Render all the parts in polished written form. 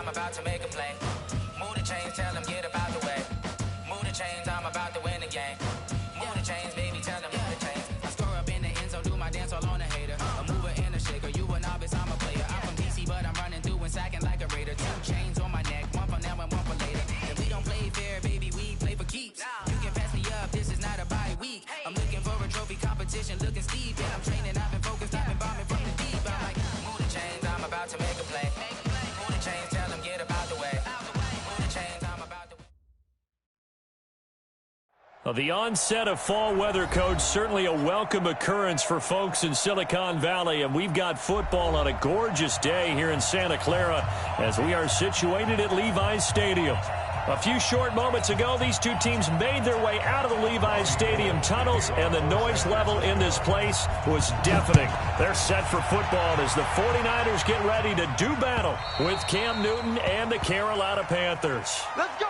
I'm about to make a play. Move the chains, tell them get about the way. Move the chains, I'm about to win the game. Move the chains, baby, tell them move the chains. I score up in the end zone, do my dance all on a hater. A mover and a shaker, you a novice, I'm a player. I'm from DC, but I'm running through and sacking like a raider. 2 chains on my neck, one for now and one for later. And we don't play fair, baby, we play for keeps. You can pass me up, this is not a bye week. I'm looking for a trophy competition, looking steep. And I'm training, I've been focused, I've been bombing from the deep. I'm like, move the chains, I'm about to make a play. Move the chains, tell them get about the way. Move the chains, I'm about to. Well, the onset of fall weather, Coach, certainly a welcome occurrence for folks in Silicon Valley. And we've got football on a gorgeous day here in Santa Clara as we are situated at Levi's Stadium. A few short moments ago, these two teams made their way out of the Levi's Stadium tunnels, and the noise level in this place was deafening. They're set for football as the 49ers get ready to do battle with Cam Newton and the Carolina Panthers. Let's go!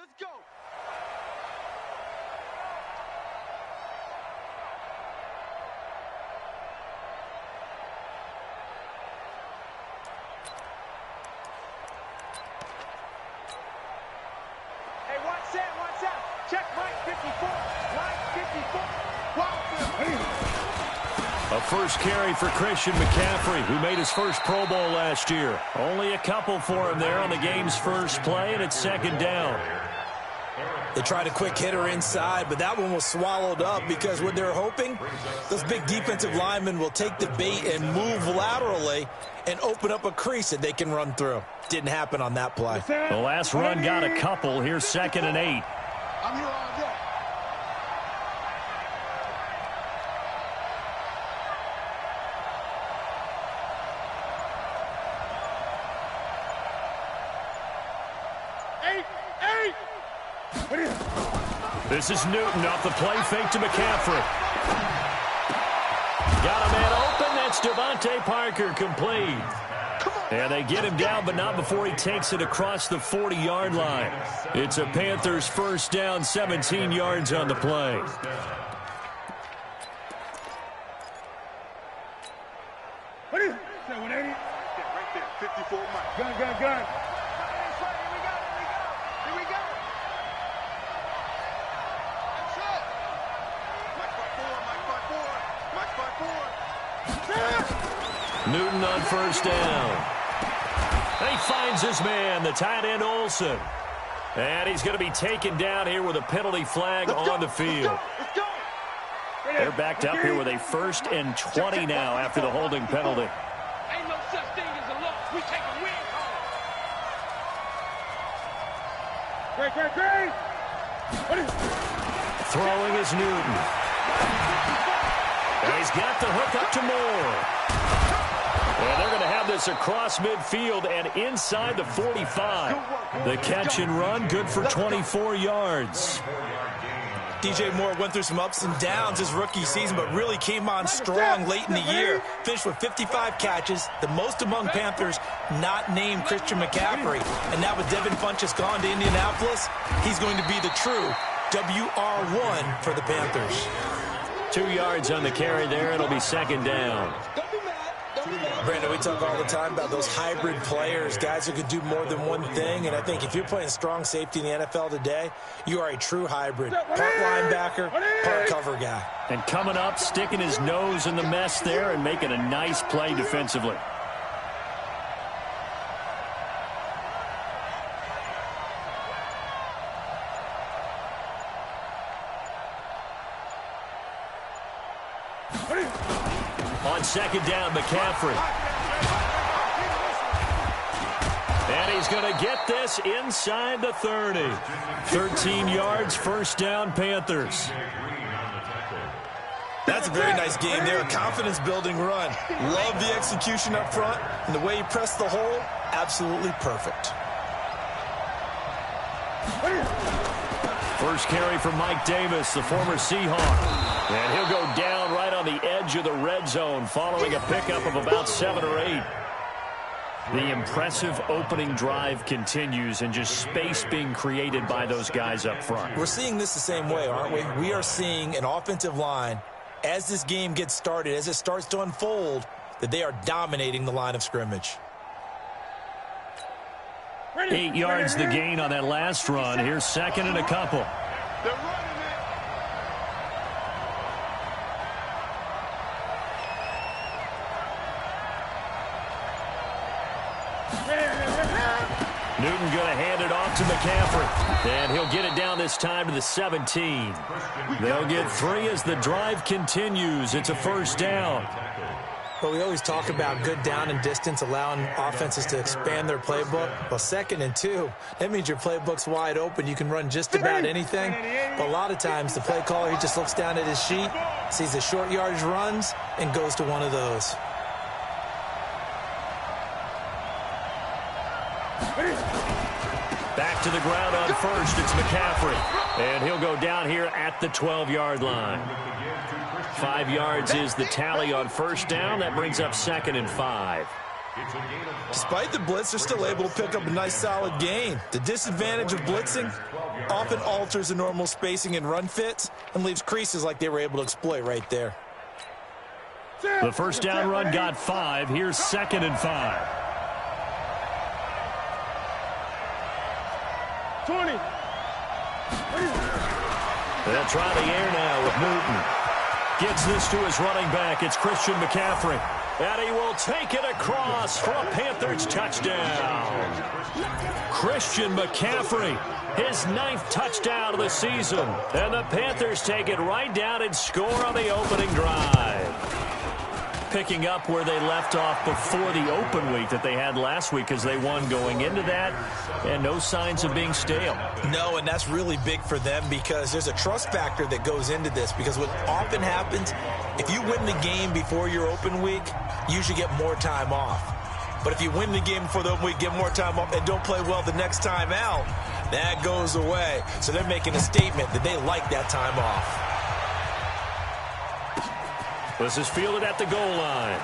Let's go. Hey, watch that. Check Mike 54. Mike 54. Wow. A first carry for Christian McCaffrey, who made his first Pro Bowl last year. Only a couple for him there on the game's first play, and it's second down. They tried a quick hitter inside, but that one was swallowed up because what they're hoping, those big defensive linemen will take the bait and move laterally and open up a crease that they can run through. Didn't happen on that play. The last run got a couple. Here's 2nd and 8. I'm here all day. This is Newton off the play fake to McCaffrey. Got a man open. That's Devontae Parker complete. And they get him down, but not before he takes it across the 40-yard line. It's a Panthers first down, 17 yards on the play. What is it? 180? Right there, 54 Mike. Gun. Newton on first down. He finds his man, the tight end Olsen. And he's going to be taken down here with a penalty flag on the field. They're backed up here with a 1st and 20 now after the holding penalty. Ain't no such thing as a loss. We take a win home. Great. Throwing is Newton. And he's got the hook up to Moore. And they're going to have this across midfield and inside the 45. The catch and run, good for 24 yards. DJ Moore went through some ups and downs his rookie season, but really came on strong late in the year. Finished with 55 catches, the most among Panthers not named Christian McCaffrey. And now with Devin Funchess gone to Indianapolis, he's going to be the true WR1 for the Panthers. 2 yards on the carry there. It'll be second down. Brandon, we talk all the time about those hybrid players, guys who can do more than one thing. And I think if you're playing strong safety in the NFL today, you are a true hybrid. Part linebacker, part cover guy. And coming up, sticking his nose in the mess there and making a nice play defensively. On second down, McCaffrey. And he's going to get this inside the 30. 13 yards, first down, Panthers. That's a very nice game there, a confidence-building run. Love the execution up front, and the way he pressed the hole, absolutely perfect. First carry for Mike Davis, the former Seahawk. And he'll go down right on the edge of the red zone following a pickup of about 7 or 8. The impressive opening drive continues and just space being created by those guys up front. We're seeing this the same way, aren't we? We are seeing an offensive line, as this game gets started, as it starts to unfold, that they are dominating the line of scrimmage. 8 yards the gain on that last run. Here's second and a couple. Newton going to hand it off to McCaffrey. And he'll get it down this time to the 17. They'll get 3 as the drive continues. It's a first down. But we always talk about good down and distance, allowing offenses to expand their playbook. Well, 2nd and 2, that means your playbook's wide open. You can run just about anything. But a lot of times, the play caller, he just looks down at his sheet, sees the short yardage runs, and goes to one of those. Back to the ground on first. It's McCaffrey. And he'll go down here at the 12-yard line. 5 yards is the tally on first down. That brings up 2nd and 5. Despite the blitz, they're still able to pick up a nice, solid gain. The disadvantage of blitzing often alters the normal spacing and run fits and leaves creases like they were able to exploit right there. The first down run got 5. Here's 2nd and 5. 20. They'll try the air now with Newton. Gets this to his running back. It's Christian McCaffrey. And he will take it across for a Panthers touchdown. Christian McCaffrey, his 9th touchdown of the season. And the Panthers take it right down and score on the opening drive. Picking up where they left off before the open week that they had last week as they won going into that, and no signs of being stale. No, and that's really big for them because there's a trust factor that goes into this, because what often happens, if you win the game before your open week, you usually get more time off. But if you win the game before the open week, get more time off, and don't play well the next time out, that goes away. So they're making a statement that they like that time off. This is fielded at the goal line.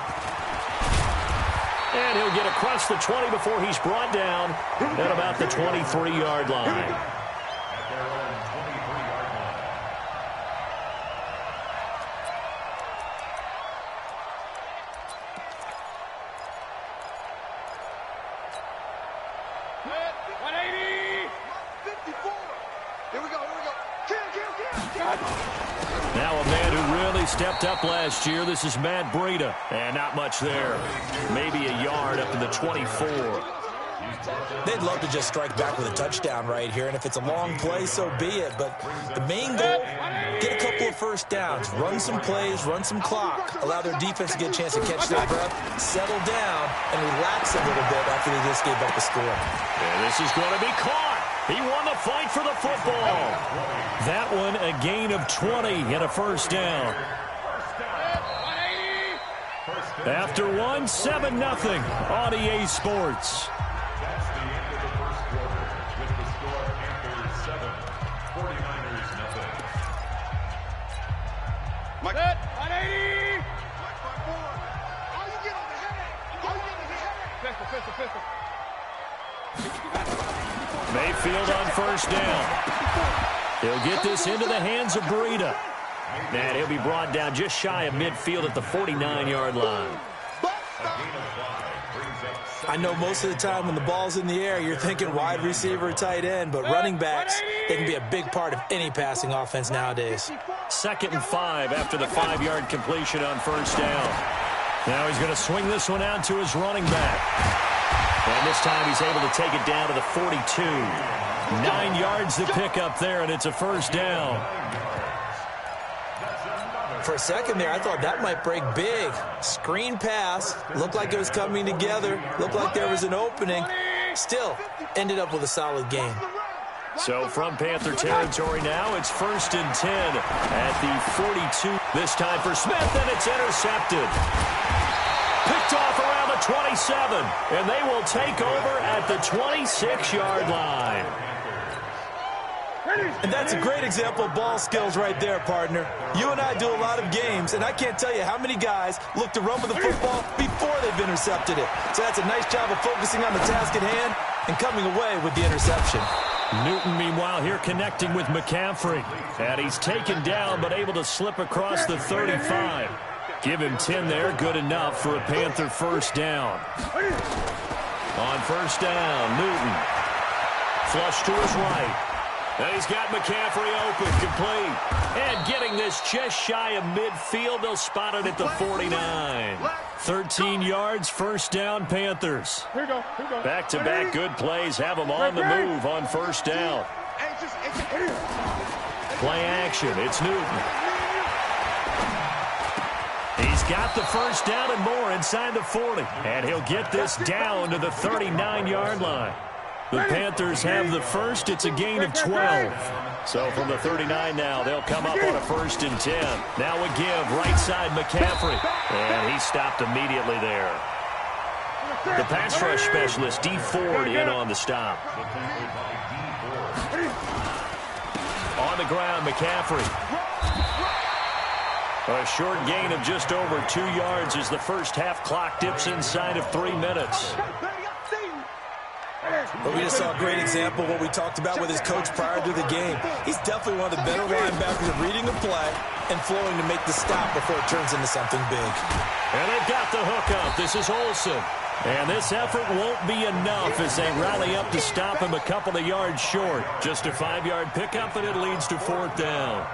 And he'll get across the 20 before he's brought down at about the 23-yard line. Now a man who really stepped up last year. This is Matt Breida. And not much there. Maybe a yard up to the 24. They'd love to just strike back with a touchdown right here. And if it's a long play, so be it. But the main goal, get a couple of first downs. Run some plays, run some clock. Allow their defense to get a chance to catch their breath, settle down, and relax a little bit after they just gave up the score. And this is going to be caught. He won the fight for the football. That one a gain of 20 and a first down. After one, 7-0 on EA Sports. That's the end of the first quarter with the score Panthers 7, 49ers nothing. Mike. 180. Mike 5-4. How you get on the head? How you get on the head? Pistol. Mayfield on first down. He'll get this into the hands of Breida. And he'll be brought down just shy of midfield at the 49-yard line. I know most of the time when the ball's in the air, you're thinking wide receiver, tight end, but running backs, they can be a big part of any passing offense nowadays. 2nd and 5 after the 5-yard completion on first down. Now he's going to swing this one out to his running back. And this time he's able to take it down to the 42. 9 yards to pick up there, and it's a first down. For a second there, I thought that might break big. Screen pass. Looked like it was coming together. Looked like there was an opening. Still, ended up with a solid gain. So from Panther territory now, it's 1st and 10 at the 42. This time for Smith, and it's intercepted. Picked off around the 27, and they will take over at the 26-yard line. And that's a great example of ball skills right there, partner. You and I do a lot of games, and I can't tell you how many guys look to run with the football before they've intercepted it. So that's a nice job of focusing on the task at hand and coming away with the interception. Newton, meanwhile, here connecting with McCaffrey. And he's taken down, but able to slip across the 35. Give him 10 there, good enough for a Panther first down. On first down, Newton. Flush to his right. And he's got McCaffrey open, complete. And getting this just shy of midfield, they'll spot it at the 49. 13 yards, first down, Panthers. Here we go. Back-to-back good plays have them on the move on first down. Play action, it's Newton. He's got the first down and more inside the 40. And he'll get this down to the 39-yard line. The Panthers have the first. It's a gain of 12. So from the 39 now, they'll come up on a 1st and 10. Now a give, right side McCaffrey. And he stopped immediately there. The pass rush specialist, D. Ford, in on the stop. On the ground, McCaffrey. A short gain of just over 2 yards as the first half clock dips inside of 3 minutes. But we just saw a great example of what we talked about with his coach prior to the game. He's definitely one of the better linebackers at reading a play and flowing to make the stop before it turns into something big. And they've got the hook up. This is Olsen. And this effort won't be enough as they rally up to stop him a couple of yards short. Just a 5-yard pickup, and it leads to 4th down.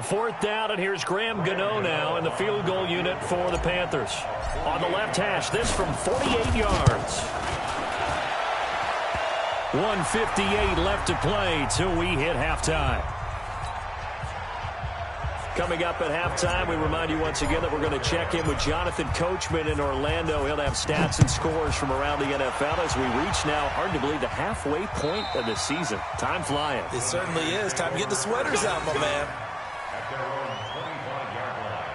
Fourth down, and here's Graham Gano now in the field goal unit for the Panthers. On the left hash, this from 48 yards. 1:58 left to play till we hit halftime. Coming up at halftime, we remind you once again that we're going to check in with Jonathan Coachman in Orlando. He'll have stats and scores from around the NFL as we reach now, hard to believe, the halfway point of the season. Time flying. It certainly is. Time to get the sweaters out, my man. At their own 25-yard line.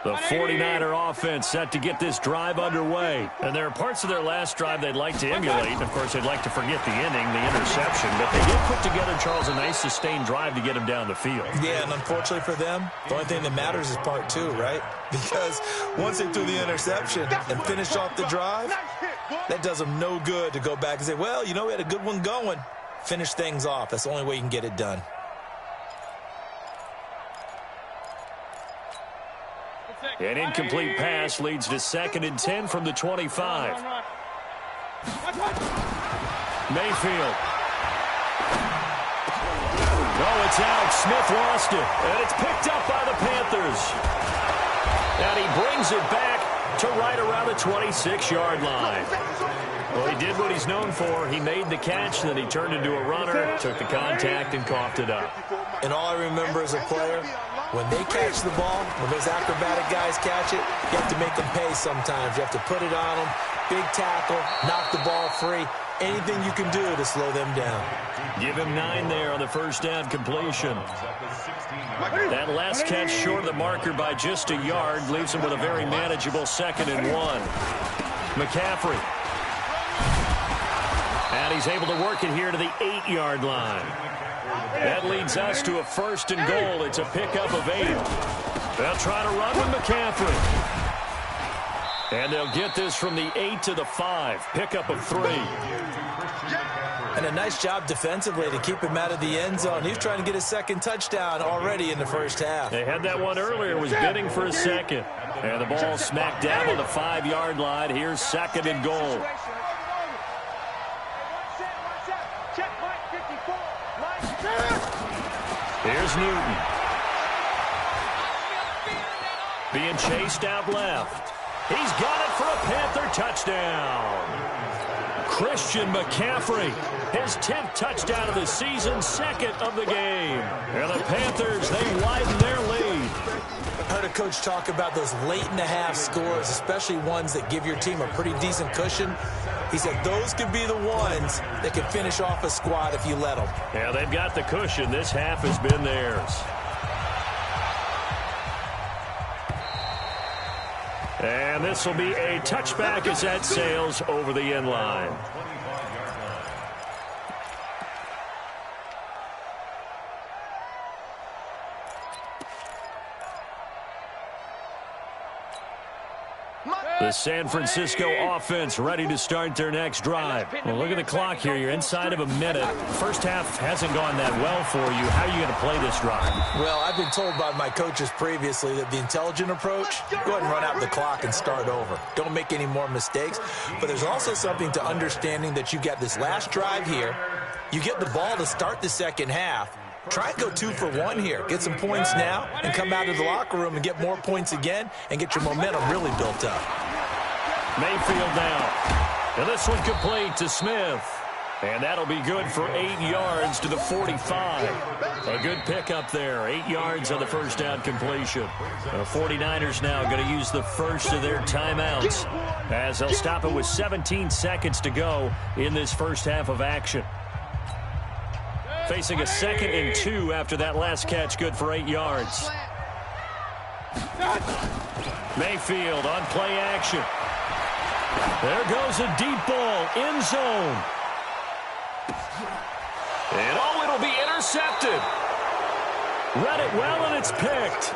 The 49er offense set to get this drive underway. And there are parts of their last drive they'd like to emulate. Of course, they'd like to forget the inning, the interception. But they did put together, Charles, a nice sustained drive to get him down the field. Yeah, and unfortunately for them, the only thing that matters is part 2, right? Because once they threw the interception and finished off the drive, that does them no good to go back and say, well, you know, we had a good one going. Finish things off. That's the only way you can get it done. An incomplete pass leads to 2nd and 10 from the 25. Mayfield. Oh, it's out. Smith lost it. And it's picked up by the Panthers. And he brings it back to right around the 26-yard line. Well, he did what he's known for. He made the catch, then he turned into a runner, took the contact, and coughed it up. And all I remember as a player, when they catch the ball, when those acrobatic guys catch it, you have to make them pay sometimes. You have to put it on them, big tackle, knock the ball free. Anything you can do to slow them down. Give him 9 there on the first down completion. That last catch short of the marker by just a yard leaves him with a very manageable 2nd and 1. McCaffrey. And he's able to work it here to the 8-yard line. That leads us to a 1st and goal. It's a pickup of 8. They'll try to run with McCaffrey. And they'll get this from the 8 to the 5. Pickup of 3. And a nice job defensively to keep him out of the end zone. He was trying to get his 2nd touchdown already in the first half. They had that one earlier, was bidding for a 2nd. And the ball smacked down on the 5-yard line. Here's 2nd and goal. Here's Newton. Being chased out left. He's got it for a Panther touchdown. Christian McCaffrey, his 10th touchdown of the season, 2nd of the game. And the Panthers, they widen their lead. I heard a coach talk about those late-in-the-half scores, especially ones that give your team a pretty decent cushion. He said those could be the ones that can finish off a squad if you let them. Yeah, they've got the cushion. This half has been theirs. And this will be a touchback as that sails over the end line. The San Francisco offense ready to start their next drive. Well, look at the clock here. You're inside of a minute. First half hasn't gone that well for you. How are you going to play this drive? Well, I've been told by my coaches previously that the intelligent approach, go ahead and run out the clock and start over. Don't make any more mistakes. But there's also something to understanding that you get this last drive here. You get the ball to start the second half. Try and go 2 for 1 here. Get some points now and come out of the locker room and get more points again and get your momentum really built up. Mayfield now. And this one complete to Smith. And that'll be good for 8 yards to the 45. A good pickup there. 8 yards on the first down completion. The 49ers now going to use the first of their timeouts as they'll stop it with 17 seconds to go in this first half of action. Facing a 2nd and 2 after that last catch, good for 8 yards. Mayfield on play action. There goes a deep ball, end zone. And it'll be intercepted. Read it well, and it's picked.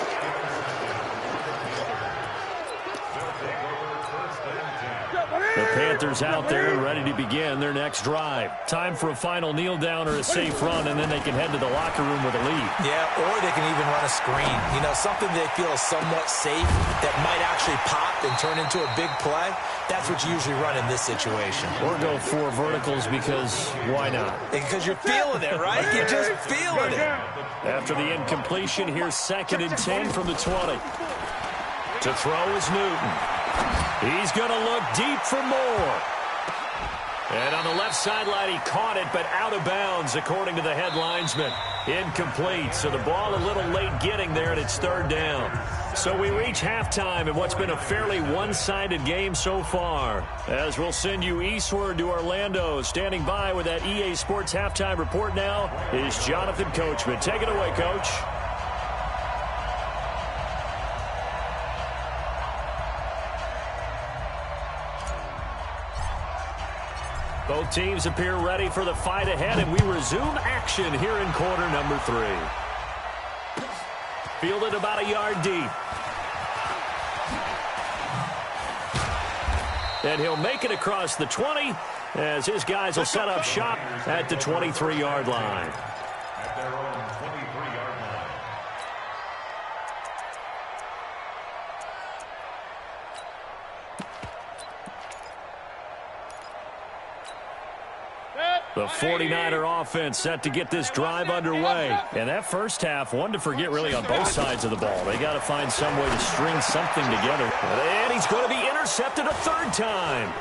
The Panthers out there ready to begin their next drive. Time for a final kneel down or a safe run, and then they can head to the locker room with a lead. Yeah, or they can even run a screen. You know, something they feel is somewhat safe that might actually pop and turn into a big play. That's what you usually run in this situation. Or go 4 verticals because why not? Because you're feeling it, right? You're just feeling it. After the incompletion, here's 2nd and 10 from the 20. To throw is Newton. He's going to look deep for more. And on the left sideline, he caught it, but out of bounds, according to the head linesman. Incomplete, so the ball a little late getting there, and it's 3rd down. So we reach halftime in what's been a fairly one-sided game so far. As we'll send you eastward to Orlando. Standing by with that EA Sports halftime report now is Jonathan Coachman. Take it away, Coach. Both teams appear ready for the fight ahead, and we resume action here in quarter number 3. Fielded about a yard deep. And he'll make it across the 20 as his guys will set up shop at the 23-yard line. At their own 23-yard line. The 49er offense set to get this drive underway. And that first half, one to forget really on both sides of the ball. They got to find some way to string something together. And he's going to be intercepted a 3rd time.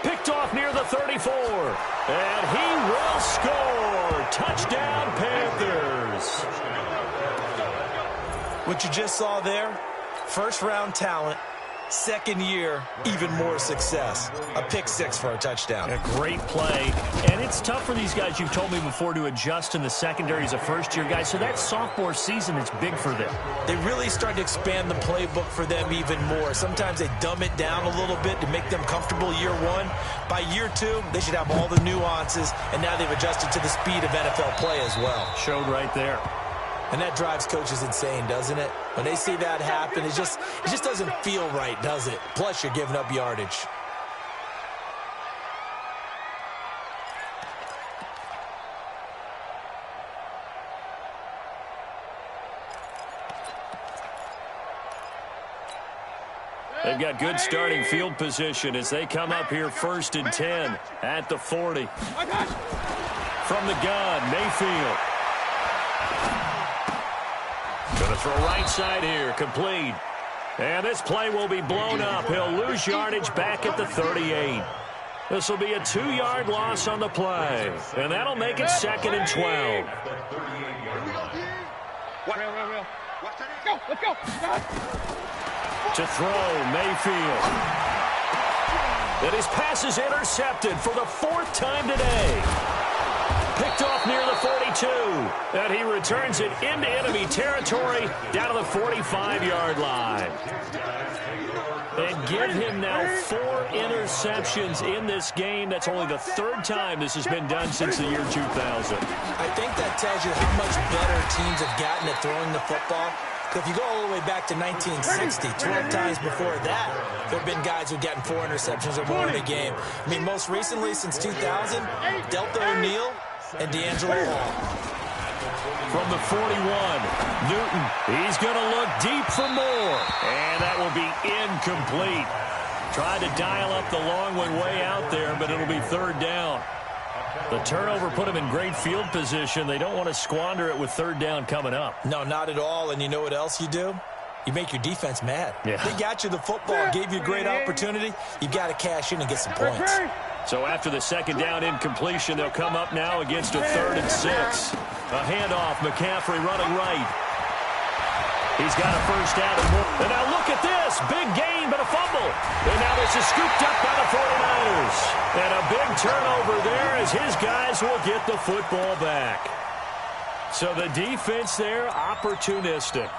Picked off near the 34. And he will score. Touchdown, Panthers. What you just saw there, first-round talent. 2nd year, even more success. A pick 6 for a touchdown. A great play. And it's tough for these guys, you've told me before, to adjust in the secondary as a first-year guy. So that sophomore season is big for them. They really start to expand the playbook for them even more. Sometimes they dumb it down a little bit to make them comfortable year 1. By year 2, they should have all the nuances, and now they've adjusted to the speed of NFL play as well. Showed right there. And that drives coaches insane, doesn't it? When they see that happen, it just doesn't feel right, does it? Plus, you're giving up yardage. They've got good starting field position as they come up here 1st and 10 at the 40. From the gun, Mayfield. Going to throw right side here, complete. And this play will be blown up. He'll lose yardage back at the 38. This will be a 2-yard loss on the play. And that'll make it 2nd and 12. Let's go. To throw, Mayfield. And his pass is intercepted for the 4th time today. Picked off near the 42. And he returns it into enemy territory down to the 45-yard line. And give him now 4 interceptions in this game. That's only the 3rd time this has been done since the year 2000. I think that tells you how much better teams have gotten at throwing the football. If you go all the way back to 1960, 12 times before that, there have been guys who've gotten 4 interceptions or more in a game. I mean, most recently, since 2000, Delta O'Neal and D'Angelo Hall. From the 41, Newton. He's going to look deep for more. And that will be incomplete. Tried to dial up the long one way out there, but it'll be 3rd down. The turnover put them in great field position. They don't want to squander it with 3rd down coming up. No, not at all. And you know what else you do? You make your defense mad. Yeah. They got you the football, gave you a great opportunity. You've got to cash in and get some points. So after the 2nd down incompletion, they'll come up now against a 3rd and 6. A handoff, McCaffrey running right. He's got a 1st down and more. And now look at this. Big gain, but a fumble. And now this This is scooped up by the 49ers. And a big turnover there as his guys will get the football back. So the defense there, opportunistic.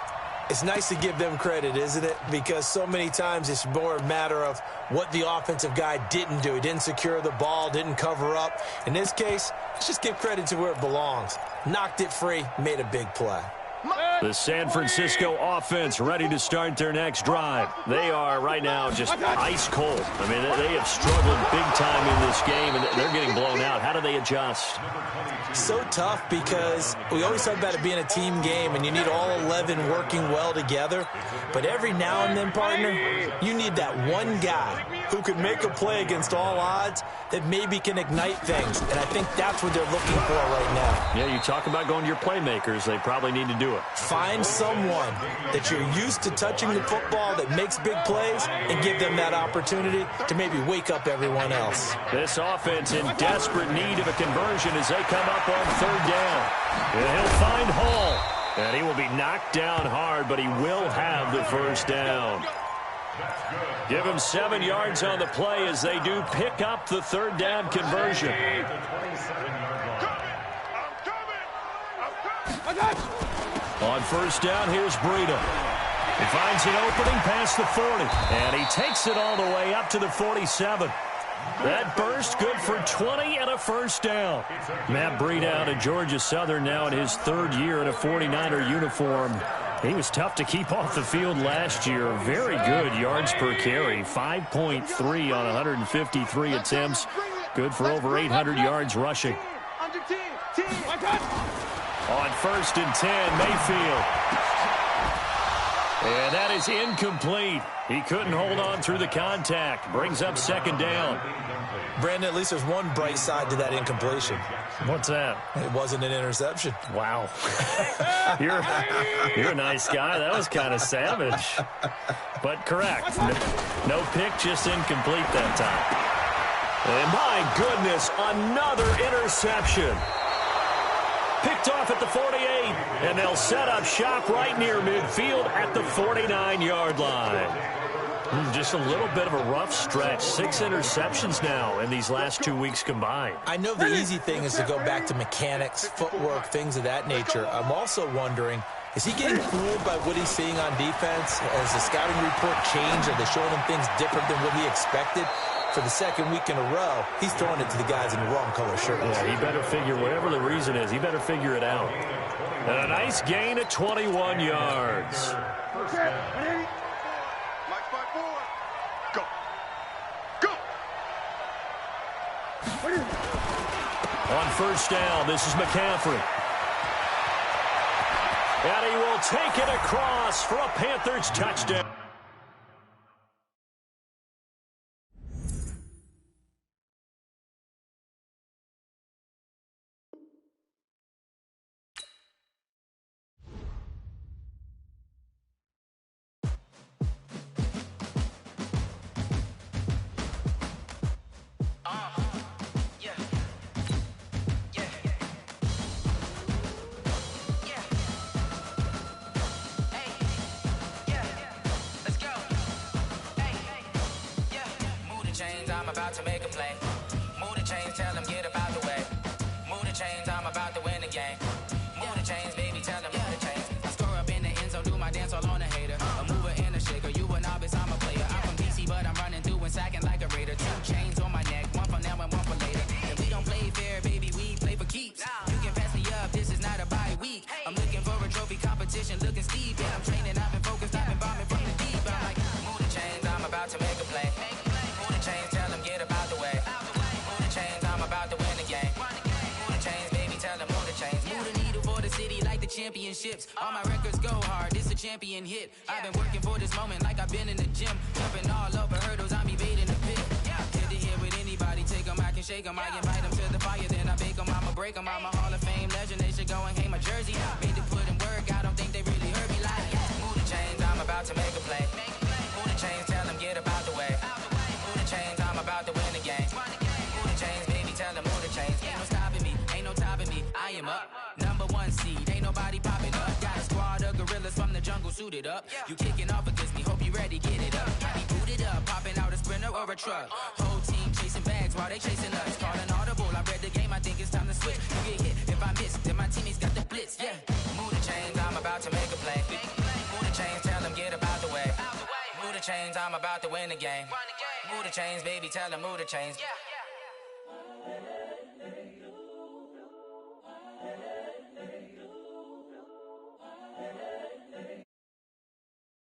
It's nice to give them credit, isn't it? Because so many times it's more a matter of what the offensive guy didn't do. He didn't secure the ball, didn't cover up. In this case, let's just give credit to where it belongs. Knocked it free, made a big play. The San Francisco offense ready to start their next drive. They are right now just ice cold. I mean, they have struggled big time in this game, and they're getting blown out. How do they adjust? So tough because we always talk about it being a team game, and you need all 11 working well together. But every now and then, partner, you need that one guy who can make a play against all odds that maybe can ignite things. And I think that's what they're looking for right now. Yeah, you talk about going to your playmakers. They probably need to do it. Find someone that you're used to touching the football that makes big plays and give them that opportunity to maybe wake up everyone else. This offense in desperate need of a conversion as they come up on third down. And he'll find Hall. And he will be knocked down hard, but he will have the first down. Give him 7 yards on the play as they do pick up the third down conversion. On first down, here's Breida. He finds an opening past the 40, and he takes it all the way up to the 47. That burst good for 20 and a first down. Matt Breida out of Georgia Southern now in his third year in a 49er uniform. He was tough to keep off the field last year. Very good yards per carry, 5.3 on 153 attempts. Good for over 800 yards rushing. On first and 10, Mayfield. And that is incomplete. He couldn't hold on through the contact. Brings up second down. Brandon, at least there's one bright side to that incompletion. What's that? It wasn't an interception. Wow. You're a nice guy. That was kind of savage. But correct. No pick, just incomplete that time. And my goodness, another interception. Picked off at the 48, and they'll set up shop right near midfield at the 49-yard line. Just a little bit of a rough stretch. 6 interceptions now in these last 2 weeks combined. I know the easy thing is to go back to mechanics, footwork, things of that nature. I'm also wondering, is he getting fooled by what he's seeing on defense? Has the scouting report changed? Are they showing him things different than what he expected? For the second week in a row, he's throwing it to the guys in the wrong color shirts. Yeah, he better figure, whatever the reason is, he better figure it out. And a nice gain of 21 yards. Go. Go. On first down, this is McCaffrey. And he will take it across for a Panthers touchdown. I'm about to make a play. Move the chains, tell them get about the way. Move the chains, I'm about to win the game. Move the chains, baby, tell them move the chains. I score up in the end zone, do my dance all on a hater. A mover and a shaker, you a novice, I'm a player. I'm from DC, but I'm running through and sacking like a raider. 2 chains on my neck, one for now and one for later. If we don't play fair, baby, we play for keeps. You can pass me up, this is not a bye week. I'm looking for a trophy competition, looking steep. And I'm training, I've been focused, I've been bombing from the deep. I'm like, move the chains, I'm about to make a play. Move the chains, tell them get about the way. Move the chains, I'm about to win the game. Move the chains, baby, tell them move the chains. Move the needle for the city like the championships. All my records go hard, this a champion hit. I've been working for this moment like I've been in the gym. Jumping all over hurdles, I'm evading the pit. Head to head with anybody, take them, I can shake them. I invite them to the fire, then I bake them. I'ma break them, I'm a Hall of Fame legend. They should go and hang my jersey. Made to put in work, I don't think they really heard me like. Move the chains, I'm about to make a play. Move the chains, tell them get about the way. Move the chains, I'm about to win the game. Move the chains, baby, tell them move the chains. Ain't no stopping me, ain't no topping me. I am up, #1 seed, ain't nobody popping up. Got a squad of gorillas from the jungle suited up. You kicking off against me, hope you ready, get it up. I be booted up, popping out a sprinter or truck. Whole team chasing bags while they chasing us. Call an audible, I read the game, I think it's time to switch. You get hit if I miss, then my teammates got the blitz, yeah. Move the chains, I'm about to make a play. Move the chains, tell them get about the way. Move the chains, I'm about to win the game. Move the chains, baby, tell them move the chains.